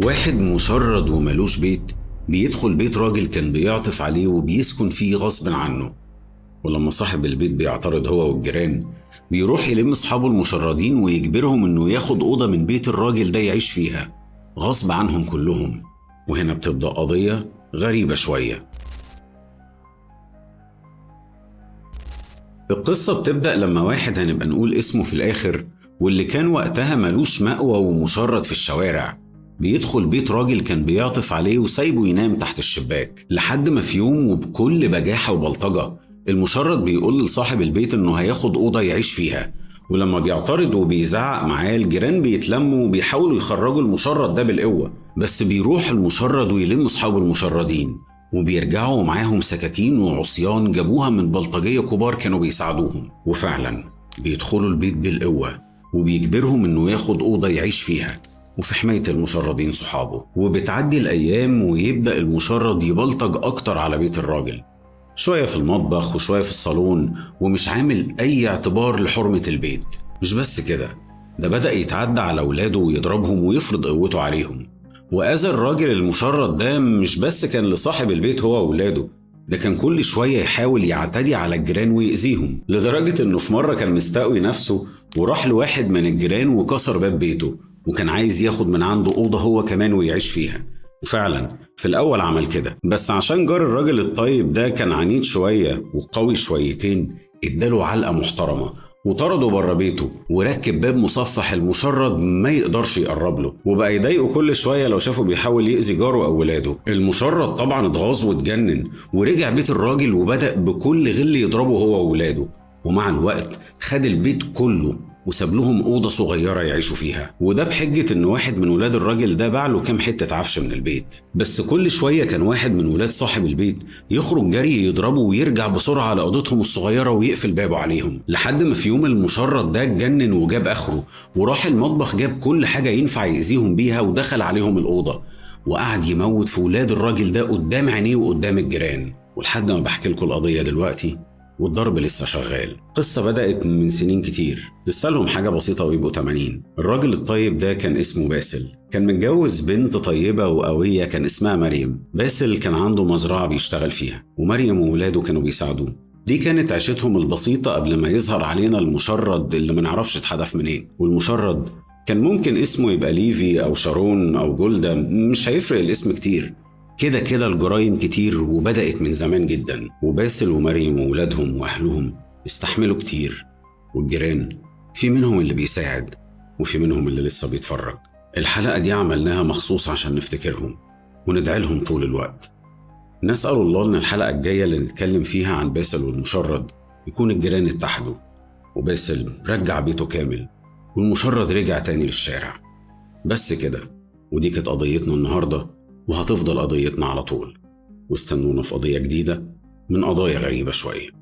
واحد مشرد وملوش بيت بيدخل بيت راجل كان بيعطف عليه وبيسكن فيه غصب عنه. ولما صاحب البيت بيعترض هو والجيران، بيروح يلم اصحابه المشردين ويجبرهم انه ياخد اوضه من بيت الراجل ده يعيش فيها غصب عنهم كلهم. وهنا بتبدأ قضية غريبة شوية. القصة بتبدأ لما واحد هنبقى نقول اسمه في الآخر، واللي كان وقتها ملوش مأوى ومشرد في الشوارع، بيدخل بيت راجل كان بيعطف عليه وسايبه ينام تحت الشباك، لحد ما في يوم وبكل بجاحة وبلطجة المشرد بيقول لصاحب البيت انه هياخد أوضة يعيش فيها. ولما بيعترض وبيزعق معاه، الجيران بيتلموا وبيحاولوا يخرجوا المشرد ده بالقوة، بس بيروح المشرد ويلم أصحابه المشردين وبيرجعوا معاهم سكاكين وعصيان جابوها من بلطجية كبار كانوا بيساعدوهم. وفعلا بيدخلوا البيت بالقوة وبيجبرهم انه ياخد أوضة يعيش فيها وفي حماية المشردين صحابه. وبتعدي الأيام ويبدأ المشرد يبلطج أكتر على بيت الراجل، شوية في المطبخ وشوية في الصالون، ومش عامل أي اعتبار لحرمة البيت. مش بس كده، ده بدأ يتعدى على أولاده ويضربهم ويفرض قوته عليهم. وأذى الراجل المشرد ده مش بس كان لصاحب البيت هو وأولاده، ده كان كل شوية يحاول يعتدي على الجيران ويأذيهم، لدرجة إنه في مرة كان مستقوي نفسه وراح لواحد من الجيران وكسر باب بيته، وكان عايز ياخد من عنده أوضة هو كمان ويعيش فيها. وفعلا في الأول عمل كده، بس عشان جار الراجل الطيب ده كان عنيد شوية وقوي شويتين، اداله علقة محترمة وطرده بره بيته وركب باب مصفح المشرد ما يقدرش يقرب له، وبقى يضايقه كل شوية لو شافه بيحاول يأذي جاره أو ولاده. المشرد طبعا اتغاظ واتجنن ورجع بيت الراجل وبدأ بكل غل يضربه هو وولاده، ومع الوقت خد البيت كله وساب لهم أوضة صغيرة يعيشوا فيها، وده بحجة إن واحد من ولاد الراجل ده باع له كام حتة عفش من البيت. بس كل شوية كان واحد من ولاد صاحب البيت يخرج جري يضربه ويرجع بسرعة على أوضتهم الصغيرة ويقفل بابه عليهم، لحد ما في يوم المشرد ده اتجنن وجاب آخره وراح المطبخ جاب كل حاجة ينفع يأذيهم بيها ودخل عليهم الأوضة وقعد يموت في ولاد الراجل ده قدام عينيه وقدام الجيران. ولحد ما بحكي لكم القضية دلوقتي والضرب لسه شغال. قصة بدأت من سنين كتير، لسه لهم حاجة بسيطة ويبقوا 80. الراجل الطيب ده كان اسمه باسل، كان متجوز بنت طيبة وقوية كان اسمها مريم. باسل كان عنده مزرعة بيشتغل فيها، ومريم وولاده كانوا بيساعدوه. دي كانت عيشتهم البسيطة قبل ما يظهر علينا المشرد اللي ما نعرفش اتحدف منين. والمشرد كان ممكن اسمه يبقى ليفي أو شارون أو جولدا، مش هيفرق الاسم كتير، كده كده الجرايم كتير وبدأت من زمان جدا. وباسل ومريم وولادهم وأهلهم استحملوا كتير، والجيران في منهم اللي بيساعد وفي منهم اللي لسه بيتفرج. الحلقة دي عملناها مخصوص عشان نفتكرهم وندعي لهم طول الوقت. نسأل الله إن الحلقة الجاية اللي نتكلم فيها عن باسل والمشرد يكون الجيران اتحدوا وباسل رجع بيته كامل والمشرد رجع تاني للشارع. بس كده، ودي كانت قضيتنا النهاردة وهتفضل قضيتنا على طول. واستنونا في قضية جديدة من قضايا غريبة شوية.